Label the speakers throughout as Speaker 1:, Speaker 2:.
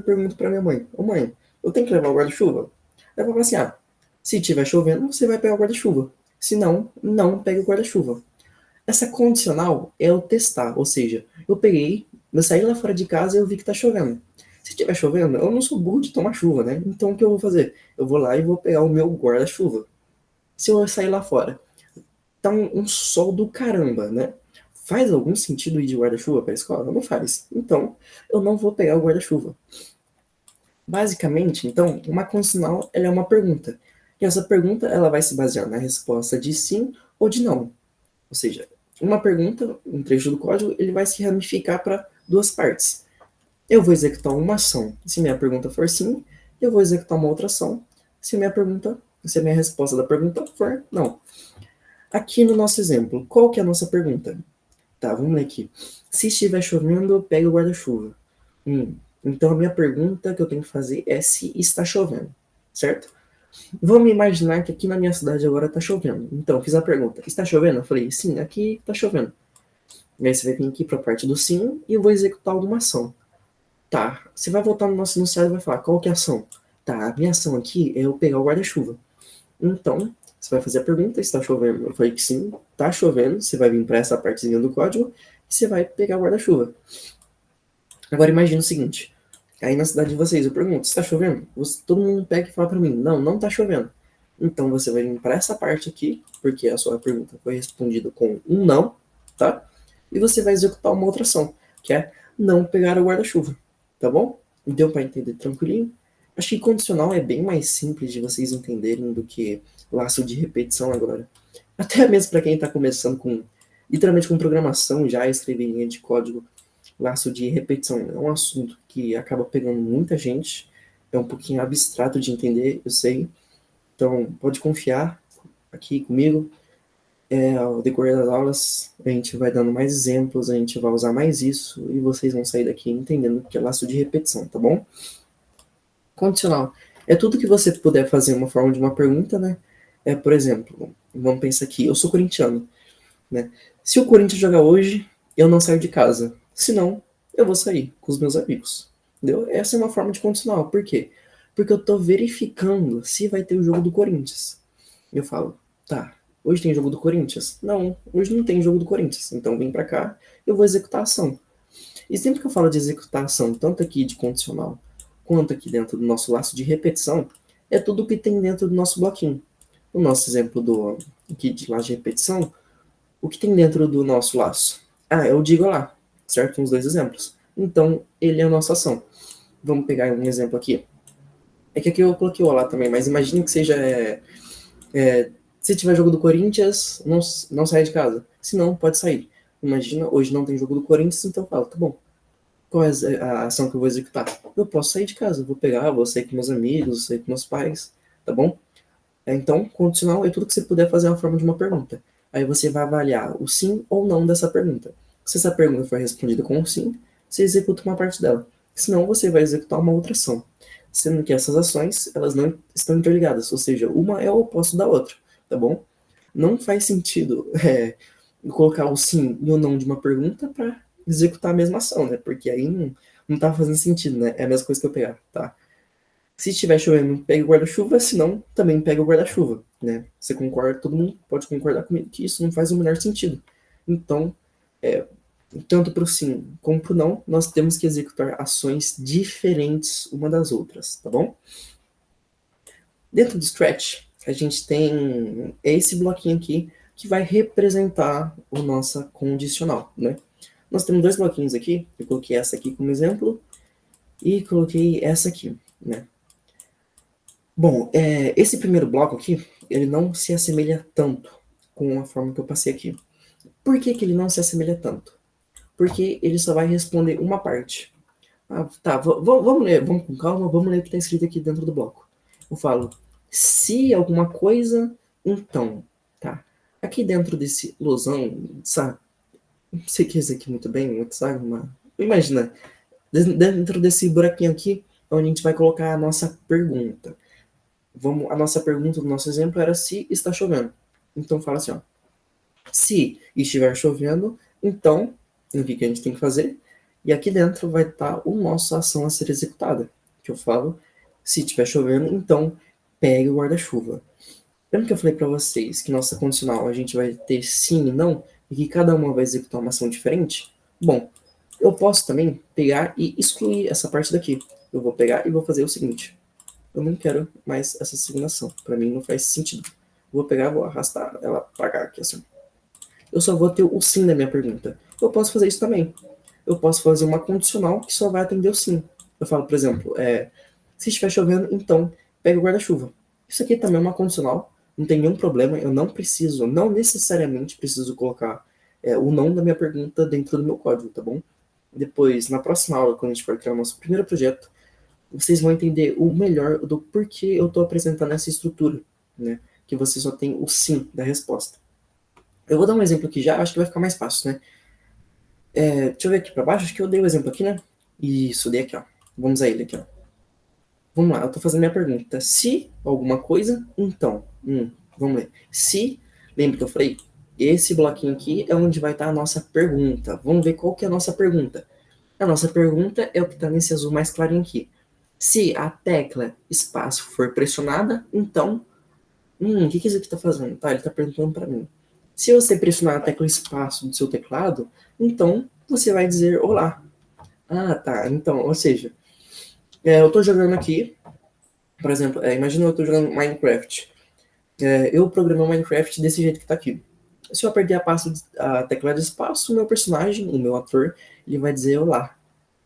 Speaker 1: pergunto para minha mãe, ô mãe, eu tenho que levar o guarda-chuva? Ela fala assim, se estiver chovendo, você vai pegar o guarda-chuva. Se não, não pegue o guarda-chuva. Essa condicional é o testar, ou seja, eu saí lá fora de casa e eu vi que tá chovendo. Se estiver chovendo, eu não sou burro de tomar chuva, né? Então o que eu vou fazer? Eu vou lá e vou pegar o meu guarda-chuva. Se eu sair lá fora, tá um sol do caramba, né? Faz algum sentido ir de guarda-chuva para a escola? Não faz. Então, eu não vou pegar o guarda-chuva. Basicamente, então, uma condicional ela é uma pergunta. E essa pergunta ela vai se basear na resposta de sim ou de não. Ou seja, uma pergunta, um trecho do código, ele vai se ramificar para duas partes. Eu vou executar uma ação. Se minha pergunta for sim, eu vou executar uma outra ação. Se a minha resposta da pergunta for não. Aqui no nosso exemplo, qual que é a nossa pergunta? Tá, vamos ler aqui. Se estiver chovendo, pegue o guarda-chuva. Então a minha pergunta que eu tenho que fazer é se está chovendo, certo? Vamos imaginar que aqui na minha cidade agora está chovendo. Então eu fiz a pergunta, está chovendo? Eu falei, sim, aqui está chovendo. E aí você vai vir aqui para a parte do sim e eu vou executar alguma ação. Tá, você vai voltar no nosso enunciado e vai falar, qual que é a ação? Tá, a minha ação aqui é eu pegar o guarda-chuva. Então, você vai fazer a pergunta, está chovendo? Eu falei que sim, está chovendo. Você vai vir para essa partezinha do código e você vai pegar o guarda-chuva. Agora imagina o seguinte, aí na cidade de vocês eu pergunto, está chovendo? Todo mundo pega e fala para mim, não, não está chovendo. Então você vai vir para essa parte aqui, porque a sua pergunta foi respondida com um não, tá? E você vai executar uma outra ação, que é não pegar o guarda-chuva, tá bom? Deu para entender tranquilinho? Acho que condicional é bem mais simples de vocês entenderem do que laço de repetição agora. Até mesmo para quem está começando com, literalmente com programação, já escrever linha de código, laço de repetição é um assunto que acaba pegando muita gente, é um pouquinho abstrato de entender, eu sei. Então, pode confiar aqui comigo. Ao decorrer das aulas, a gente vai dando mais exemplos, a gente vai usar mais isso, e vocês vão sair daqui entendendo que é laço de repetição, tá bom? Condicional. É tudo que você puder fazer uma forma de uma pergunta, né? Por exemplo, vamos pensar aqui, eu sou corintiano, né? Se o Corinthians jogar hoje, eu não saio de casa. Se não, eu vou sair com os meus amigos. Entendeu? Essa é uma forma de condicional. Por quê? Porque eu tô verificando se vai ter o jogo do Corinthians. Eu falo, tá, hoje tem jogo do Corinthians? Não, hoje não tem jogo do Corinthians. Então vem pra cá, eu vou executar a ação. E sempre que eu falo de executar a ação, tanto aqui de condicional, quanto aqui dentro do nosso laço de repetição, é tudo que tem dentro do nosso bloquinho. No nosso exemplo aqui de laço de repetição, o que tem dentro do nosso laço? É o digo lá, certo? Uns dois exemplos. Então, ele é a nossa ação. Vamos pegar um exemplo aqui. É que aqui eu coloquei o lá também, mas imagine que seja... se tiver jogo do Corinthians, não saia de casa. Se não, pode sair. Imagina, hoje não tem jogo do Corinthians, então fala, tá bom. Qual é a ação que eu vou executar? Eu posso sair de casa, vou pegar, vou sair com meus amigos, vou sair com meus pais, tá bom? Então, condicional é tudo que você puder fazer na forma de uma pergunta. Aí você vai avaliar o sim ou não dessa pergunta. Se essa pergunta for respondida com sim, você executa uma parte dela. Senão, você vai executar uma outra ação. Sendo que essas ações, elas não estão interligadas, ou seja, uma é o oposto da outra, tá bom? Não faz sentido colocar o sim e o não de uma pergunta para executar a mesma ação, né? Porque aí não tá fazendo sentido, né? É a mesma coisa que eu pegar, tá? Se estiver chovendo, pegue o guarda-chuva, se não, também pega o guarda-chuva, né? Você concorda, todo mundo pode concordar comigo que isso não faz o menor sentido. Então, é, tanto para o sim como para o não, nós temos que executar ações diferentes uma das outras, tá bom? Dentro do Scratch, a gente tem esse bloquinho aqui que vai representar o nossa condicional, né? Nós temos dois bloquinhos aqui, eu coloquei essa aqui como exemplo e coloquei essa aqui, né? Bom, esse primeiro bloco aqui, ele não se assemelha tanto com a forma que eu passei aqui. Por que que ele não se assemelha tanto? Porque ele só vai responder uma parte. Tá, vamos ler, vamos com calma, vamos ler o que está escrito aqui dentro do bloco. Eu falo, se alguma coisa, então, tá. Aqui dentro desse losão, sabe? Não sei o que é isso aqui muito bem, sabe? Imagina, dentro desse buraquinho aqui, onde a gente vai colocar a nossa pergunta. A nossa pergunta do nosso exemplo era se está chovendo. Então fala assim, ó. Se estiver chovendo, então, o que a gente tem que fazer? E aqui dentro vai estar o nosso ação a ser executada, que eu falo, se estiver chovendo, então pegue o guarda-chuva. Lembra que eu falei para vocês que nossa condicional a gente vai ter sim e não, e que cada uma vai executar uma ação diferente? Bom, eu posso também pegar e excluir essa parte daqui. Eu vou pegar e vou fazer o seguinte. Eu não quero mais essa segunda ação. Para mim não faz sentido. Vou pegar, vou arrastar ela para cá aqui assim. Eu só vou ter o sim da minha pergunta. Eu posso fazer isso também. Eu posso fazer uma condicional que só vai atender o sim. Eu falo, por exemplo, se estiver chovendo, então pega o guarda-chuva. Isso aqui também é uma condicional, não tem nenhum problema, eu não preciso, não necessariamente preciso colocar o não da minha pergunta dentro do meu código, tá bom? Depois, na próxima aula, quando a gente for criar o nosso primeiro projeto, vocês vão entender o melhor do porquê eu estou apresentando essa estrutura, né? Que você só tem o sim da resposta. Eu vou dar um exemplo aqui já, acho que vai ficar mais fácil, né? Deixa eu ver aqui para baixo, acho que eu dei o exemplo aqui, né? Isso, dei aqui, ó. Vamos a ele aqui, ó. Vamos lá, eu tô fazendo minha pergunta. Se alguma coisa, então. Vamos ler. Se, lembra que eu falei? Esse bloquinho aqui é onde vai estar a nossa pergunta. Vamos ver qual que é a nossa pergunta. A nossa pergunta é o que está nesse azul mais clarinho aqui. Se a tecla espaço for pressionada, então. O que isso aqui está fazendo? Tá, ele está perguntando para mim. Se você pressionar a tecla espaço do seu teclado, então você vai dizer olá. Ah, tá. Então, ou seja, eu estou jogando aqui, por exemplo, imagina eu estou jogando Minecraft. Eu programei o Minecraft desse jeito que está aqui. Se eu apertar a tecla de espaço, o meu personagem, o meu ator, ele vai dizer olá.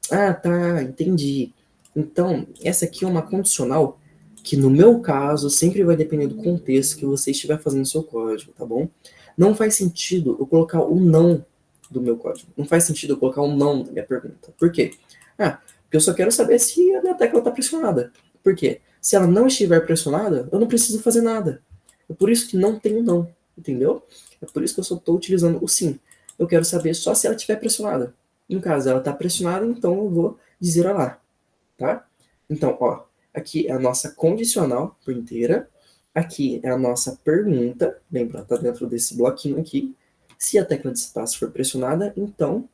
Speaker 1: Ah, tá, entendi. Então, essa aqui é uma condicional que, no meu caso, sempre vai depender do contexto que você estiver fazendo no seu código, tá bom? Não faz sentido eu colocar o não do meu código. Não faz sentido eu colocar o não da minha pergunta. Por quê? Porque eu só quero saber se a minha tecla está pressionada. Por quê? Se ela não estiver pressionada, eu não preciso fazer nada. É por isso que não tem o não, entendeu? É por isso que eu só estou utilizando o sim. Eu quero saber só se ela estiver pressionada. No caso, ela está pressionada, então eu vou dizer lá, tá? Então, ó, aqui é a nossa condicional por inteira. Aqui é a nossa pergunta. Lembra, tá dentro desse bloquinho aqui. Se a tecla de espaço for pressionada, então.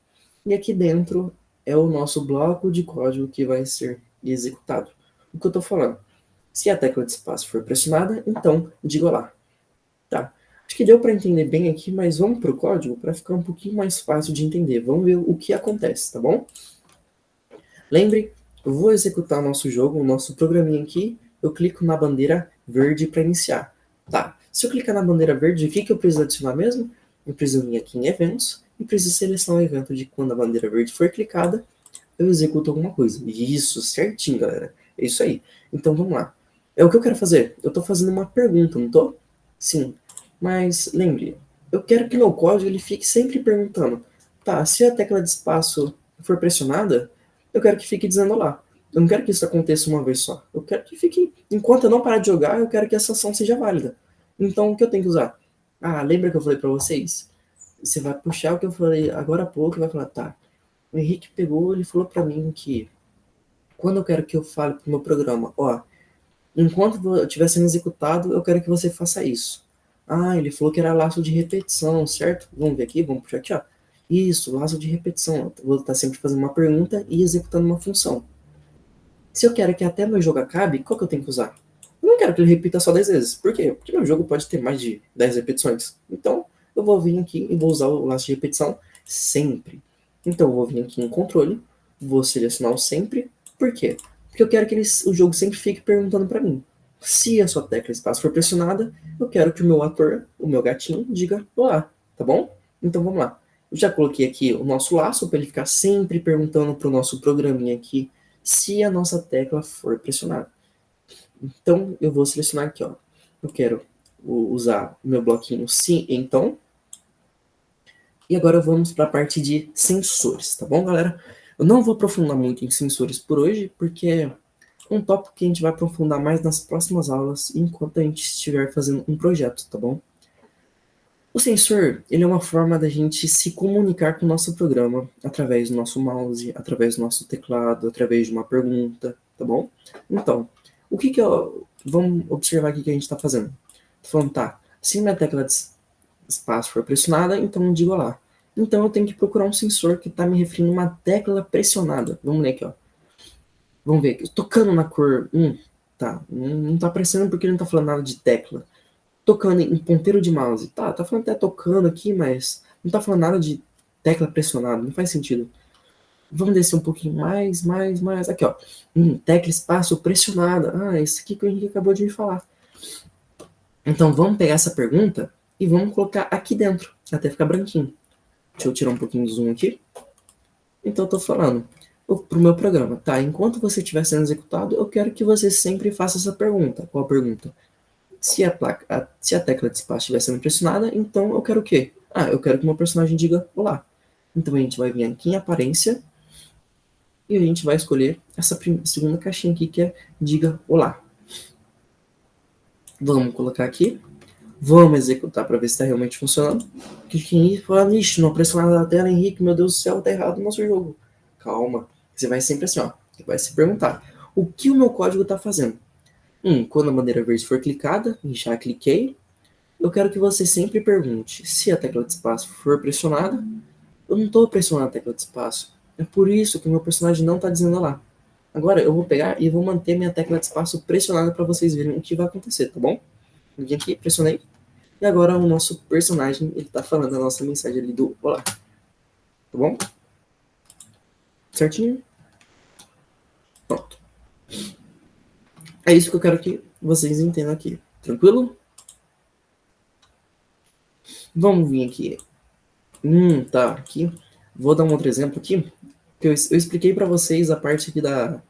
Speaker 1: E aqui dentro é o nosso bloco de código que vai ser executado. O que eu estou falando? Se a tecla de espaço for pressionada, então digo lá. Tá. Acho que deu para entender bem aqui, mas vamos para o código para ficar um pouquinho mais fácil de entender. Vamos ver o que acontece, tá bom? Lembre, eu vou executar nosso jogo, o nosso programinha aqui. Eu clico na bandeira verde para iniciar. Tá. Se eu clicar na bandeira verde, o que eu preciso adicionar mesmo? Eu preciso vir aqui em eventos e preciso selecionar o evento de quando a bandeira verde for clicada, eu executo alguma coisa. Isso, certinho, galera. É isso aí. Então vamos lá. É o que eu quero fazer. Eu estou fazendo uma pergunta, não estou? Sim. Mas lembre, eu quero que meu código ele fique sempre perguntando. Tá, se a tecla de espaço for pressionada, eu quero que fique dizendo lá. Eu não quero que isso aconteça uma vez só. Eu quero que fique. Enquanto eu não parar de jogar, eu quero que essa ação seja válida. Então o que eu tenho que usar? Lembra que eu falei para vocês? Você vai puxar o que eu falei agora há pouco e vai falar, tá. O Henrique pegou, ele falou para mim que quando eu quero que eu fale pro meu programa, ó, enquanto eu estiver sendo executado, eu quero que você faça isso. Ele falou que era laço de repetição, certo? Vamos ver aqui, vamos puxar aqui, ó. Isso, laço de repetição. Eu vou estar sempre fazendo uma pergunta e executando uma função. Se eu quero que até meu jogo acabe, qual que eu tenho que usar? Eu não quero que ele repita só 10 vezes. Por quê? Porque meu jogo pode ter mais de 10 repetições. Então, eu vou vir aqui e vou usar o laço de repetição sempre. Então, eu vou vir aqui em controle, vou selecionar o sempre. Por quê? Porque eu quero que o jogo sempre fique perguntando para mim. Se a sua tecla espaço for pressionada, eu quero que o meu ator, o meu gatinho, diga olá, tá bom? Então vamos lá. Eu já coloquei aqui o nosso laço para ele ficar sempre perguntando para o nosso programinha aqui se a nossa tecla for pressionada. Então eu vou selecionar aqui, ó. Eu quero usar o meu bloquinho sim, então. E agora vamos para a parte de sensores, tá bom, galera? Eu não vou aprofundar muito em sensores por hoje, porque é um tópico que a gente vai aprofundar mais nas próximas aulas, enquanto a gente estiver fazendo um projeto, tá bom? O sensor, ele é uma forma da gente se comunicar com o nosso programa através do nosso mouse, através do nosso teclado, através de uma pergunta, tá bom? Então, vamos observar aqui que a gente está fazendo. Tô falando, tá, se minha tecla de espaço for pressionada, então digo lá. Então eu tenho que procurar um sensor que está me referindo a uma tecla pressionada. Vamos ler aqui, ó. Vamos ver aqui. Tocando na cor 1. Tá, não tá aparecendo porque ele não tá falando nada de tecla. Tocando em ponteiro de mouse. Tá falando até tocando aqui, mas não tá falando nada de tecla pressionada. Não faz sentido. Vamos descer um pouquinho mais. Aqui, ó. Tecla espaço pressionada. Ah, esse aqui que o Henrique acabou de me falar. Então vamos pegar essa pergunta e vamos colocar aqui dentro, até ficar branquinho. Deixa eu tirar um pouquinho do zoom aqui. Então eu tô falando pro meu programa, tá? Enquanto você estiver sendo executado, eu quero que você sempre faça essa pergunta. Qual a pergunta? Se a tecla de espaço estiver sendo pressionada, então eu quero o quê? Eu quero que o meu personagem diga olá. Então a gente vai vir aqui em aparência e a gente vai escolher essa segunda caixinha aqui que é diga olá. Vamos colocar aqui. Vamos executar para ver se está realmente funcionando. Que Henrique fala, ixi, não pressionar na tela, Henrique, meu Deus do céu, tá errado o nosso jogo. Calma. Você vai sempre assim, ó. Você vai se perguntar, o que o meu código está fazendo? Quando a bandeira verde for clicada, já cliquei, eu quero que você sempre pergunte, se a tecla de espaço for pressionada, eu não estou pressionando a tecla de espaço. É por isso que o meu personagem não está dizendo lá. Agora eu vou pegar e vou manter minha tecla de espaço pressionada para vocês verem o que vai acontecer, tá bom? Vim aqui, pressionei. E agora o nosso personagem, ele tá falando a nossa mensagem ali do olá. Tá bom? Certinho? Pronto. É isso que eu quero que vocês entendam aqui. Tranquilo? Vamos vir aqui. Tá. Aqui. Vou dar um outro exemplo aqui. Eu expliquei para vocês a parte aqui da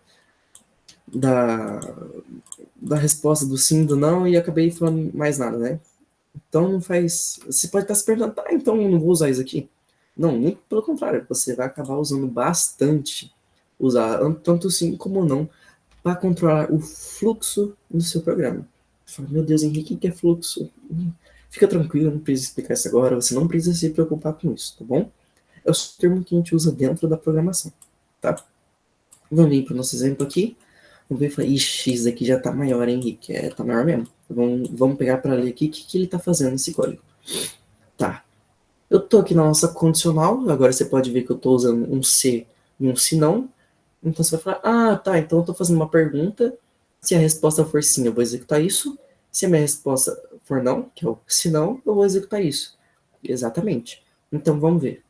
Speaker 1: resposta do sim e do não e acabei falando mais nada, né? Então não faz... Você pode estar se perguntando, tá, então eu não vou usar isso aqui. Não, muito pelo contrário. Você vai acabar usando bastante. Usar tanto sim como não para controlar o fluxo do seu programa. Fala, meu Deus, Henrique, o que é fluxo? Fica tranquilo, não precisa explicar isso agora, você não precisa se preocupar com isso, tá bom? É o termo que a gente usa dentro da programação, tá? Vamos vir para o nosso exemplo aqui. Vamos ver e falar, ixi, isso aqui já tá maior, hein, Henrique? Tá maior mesmo. Vamos pegar para ler aqui o que ele tá fazendo nesse código. Tá. Eu tô aqui na nossa condicional, agora você pode ver que eu tô usando um se e um se não. Então você vai falar, tá, então eu estou fazendo uma pergunta, se a resposta for sim, eu vou executar isso, se a minha resposta for não, que é o se não, eu vou executar isso. Exatamente. Então vamos ver.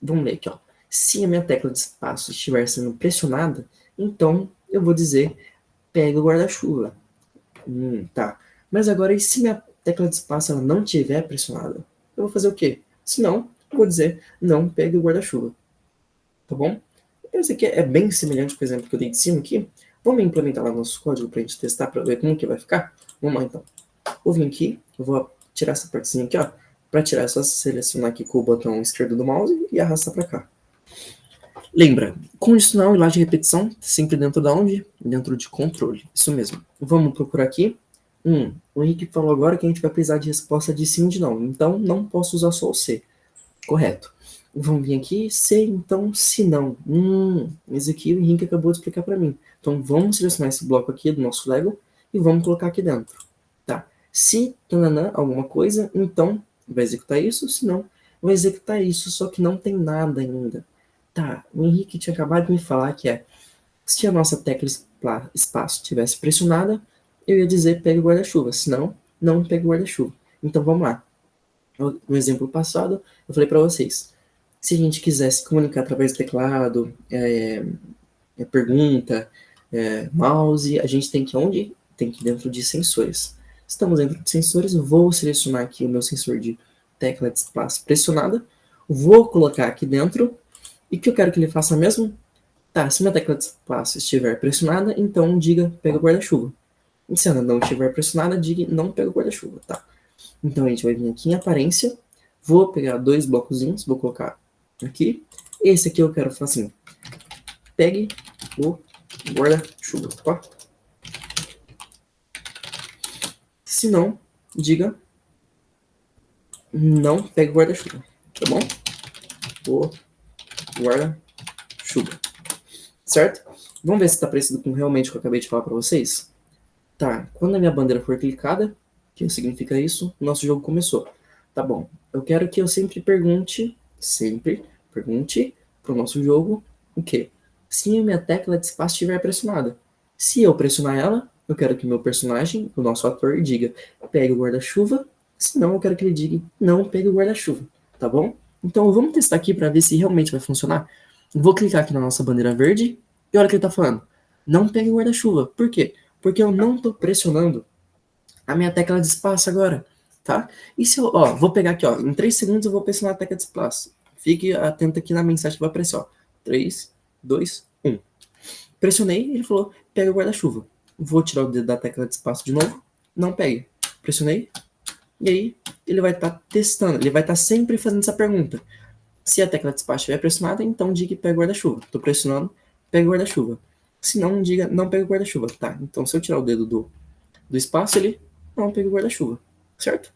Speaker 1: Vamos ler aqui, ó. Se a minha tecla de espaço estiver sendo pressionada, então eu vou dizer, pega o guarda-chuva. Tá. Mas agora, e se minha tecla de espaço ela não estiver pressionada? Eu vou fazer o quê? Se não, eu vou dizer, não pegue o guarda-chuva. Tá bom? Esse aqui é bem semelhante com o exemplo que eu dei de cima aqui. Vamos implementar lá no nosso código para a gente testar, para ver como que vai ficar? Vamos lá, então. Vou vir aqui, eu vou tirar essa partezinha aqui, ó. Para tirar, é só selecionar aqui com o botão esquerdo do mouse e arrastar para cá. Lembra, condicional e lá de repetição, sempre dentro da onde? Dentro de controle, isso mesmo. Vamos procurar aqui. O Henrique falou agora que a gente vai precisar de resposta de sim ou de não. Então, não posso usar só o C. Correto. Vamos vir aqui, se então, se não. Esse aqui o Henrique acabou de explicar para mim. Então vamos selecionar esse bloco aqui do nosso Lego e vamos colocar aqui dentro. Tá? Se tananã, alguma coisa, então vai executar isso, se não, vai executar isso, só que não tem nada ainda. Tá, o Henrique tinha acabado de me falar que se a nossa tecla espaço estivesse pressionada, eu ia dizer pegue o guarda-chuva, se não, não pegue o guarda-chuva. Então vamos lá. No exemplo passado, eu falei para vocês, se a gente quisesse comunicar através do teclado, pergunta, mouse, a gente tem que ir onde? Tem que ir dentro de sensores. Estamos dentro de sensores, eu vou selecionar aqui o meu sensor de tecla de espaço pressionada, vou colocar aqui dentro, e o que eu quero que ele faça mesmo? Tá, se minha tecla de espaço estiver pressionada, então diga pega o guarda-chuva. E se ela não estiver pressionada, diga não pega o guarda-chuva, tá? Então a gente vai vir aqui em aparência, vou pegar dois blocozinhos, vou colocar aqui. Esse aqui eu quero falar assim, pegue o guarda-chuva, tá? Se não, diga não pegue o guarda-chuva, tá bom? O guarda-chuva, certo? Vamos ver se está parecido com realmente o que eu acabei de falar para vocês? Tá, quando a minha bandeira for clicada, que significa isso, o nosso jogo começou. Tá bom, eu quero que eu sempre pergunte Sempre pergunte para o nosso jogo o quê? Se a minha tecla de espaço estiver pressionada. Se eu pressionar ela, eu quero que meu personagem, o nosso ator, diga pegue o guarda-chuva. Se não, eu quero que ele diga não pegue o guarda-chuva. Tá bom? Então vamos testar aqui para ver se realmente vai funcionar. Vou clicar aqui na nossa bandeira verde e olha o que ele está falando. Não pegue o guarda-chuva. Por quê? Porque eu não estou pressionando a minha tecla de espaço agora, tá? E se eu, ó, vou pegar aqui, ó, em 3 segundos eu vou pressionar a tecla de espaço. Fique atento aqui na mensagem que vai aparecer, ó. 3, 2, 1. Pressionei, ele falou, pega o guarda-chuva. Vou tirar o dedo da tecla de espaço de novo, não pegue. Pressionei, e aí ele vai estar testando, ele vai estar sempre fazendo essa pergunta. Se a tecla de espaço estiver pressionada, então diga que pega o guarda-chuva. Estou pressionando, pega o guarda-chuva. Se não, diga não pega o guarda-chuva. Tá, então se eu tirar o dedo do espaço, ele não pega o guarda-chuva, certo?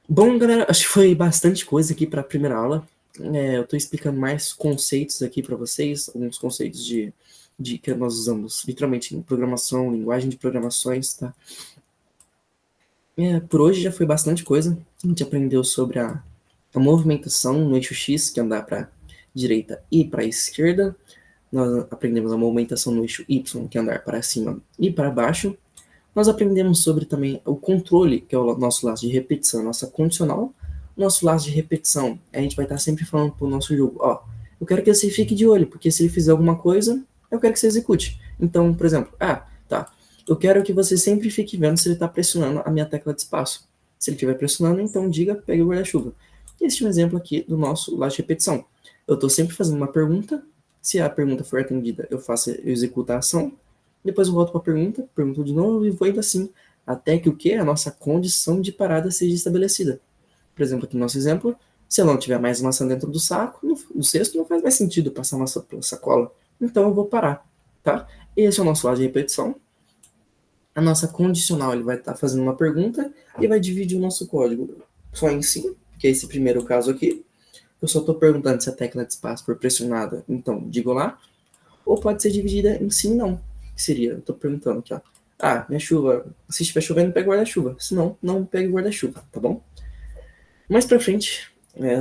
Speaker 1: Bom, galera, acho que foi bastante coisa aqui para a primeira aula. Eu estou explicando mais conceitos aqui para vocês, alguns conceitos de que nós usamos literalmente em programação, linguagem de programações, tá? Por hoje já foi bastante coisa. A gente aprendeu sobre a movimentação no eixo X, que é andar para direita e para esquerda. Nós aprendemos a movimentação no eixo Y, que é andar para cima e para baixo. Nós aprendemos sobre também o controle, que é o nosso laço de repetição, nossa condicional. Nosso laço de repetição, a gente vai estar sempre falando para o nosso jogo, ó, eu quero que você fique de olho, porque se ele fizer alguma coisa, eu quero que você execute. Então, por exemplo, tá, eu quero que você sempre fique vendo se ele está pressionando a minha tecla de espaço. Se ele estiver pressionando, então diga, pegue o guarda-chuva. Este é um exemplo aqui do nosso laço de repetição. Eu estou sempre fazendo uma pergunta, se a pergunta for atendida, eu executo a ação, depois eu volto para a pergunta, pergunto de novo e vou indo assim, até que o que? A nossa condição de parada seja estabelecida. Por exemplo, aqui no nosso exemplo, se eu não tiver mais maçã dentro do saco, no cesto não faz mais sentido passar maçã pela sacola. Então eu vou parar, tá? Esse é o nosso lado de repetição. A nossa condicional, ele vai estar fazendo uma pergunta e vai dividir o nosso código só em sim, que é esse primeiro caso aqui. Eu só estou perguntando se a tecla de espaço for pressionada, então digo lá. Ou pode ser dividida em sim e não. Que seria, eu estou perguntando aqui, ó. Minha chuva, se estiver chovendo, pega guarda-chuva. Se não, não pegue guarda-chuva, tá bom? Mais pra frente,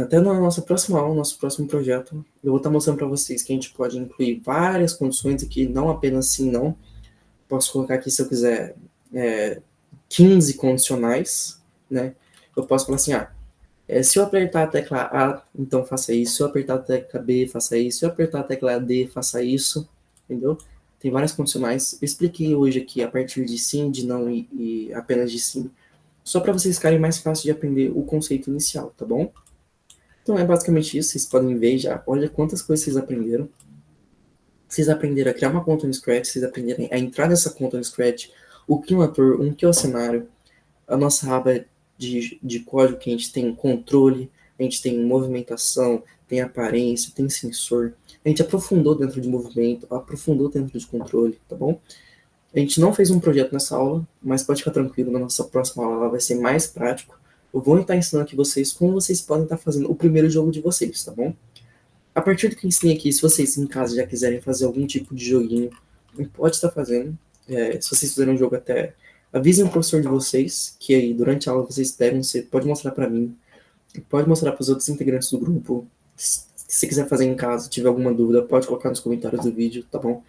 Speaker 1: até na nossa próxima aula, nosso próximo projeto, eu vou estar mostrando para vocês que a gente pode incluir várias condições aqui, não apenas sim e não. Posso colocar aqui, se eu quiser, 15 condicionais, né? Eu posso falar assim, se eu apertar a tecla A, então faça isso. Se eu apertar a tecla B, faça isso. Se eu apertar a tecla D, faça isso. Entendeu? Tem várias condicionais. Eu expliquei hoje aqui a partir de sim, de não e apenas de sim. Só para vocês ficarem mais fácil de aprender o conceito inicial, tá bom? Então é basicamente isso. Vocês podem ver já. Olha quantas coisas vocês aprenderam. Vocês aprenderam a criar uma conta no Scratch. Vocês aprenderam a entrar nessa conta no Scratch. O que é um ator, o que é o cenário. A nossa aba de código que a gente tem controle, a gente tem movimentação, tem aparência, tem sensor. A gente aprofundou dentro de movimento, aprofundou dentro de controle, tá bom? A gente não fez um projeto nessa aula, mas pode ficar tranquilo, na nossa próxima aula ela vai ser mais prático. Eu vou estar ensinando aqui vocês como vocês podem estar fazendo o primeiro jogo de vocês, tá bom? A partir do que eu ensinei aqui, se vocês em casa já quiserem fazer algum tipo de joguinho, pode estar fazendo. Se vocês fizerem um jogo até, avisem o professor de vocês, que aí durante a aula vocês pegam, você pode mostrar para mim, pode mostrar para os outros integrantes do grupo. Se você quiser fazer em casa, tiver alguma dúvida, pode colocar nos comentários do vídeo, tá bom?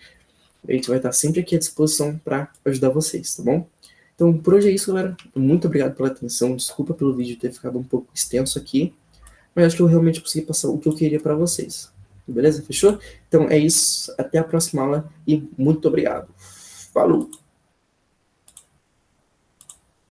Speaker 1: A gente vai estar sempre aqui à disposição para ajudar vocês, tá bom? Então, por hoje é isso, galera. Muito obrigado pela atenção. Desculpa pelo vídeo ter ficado um pouco extenso aqui, mas acho que eu realmente consegui passar o que eu queria para vocês. Beleza? Fechou? Então é isso. Até a próxima aula e muito obrigado. Falou!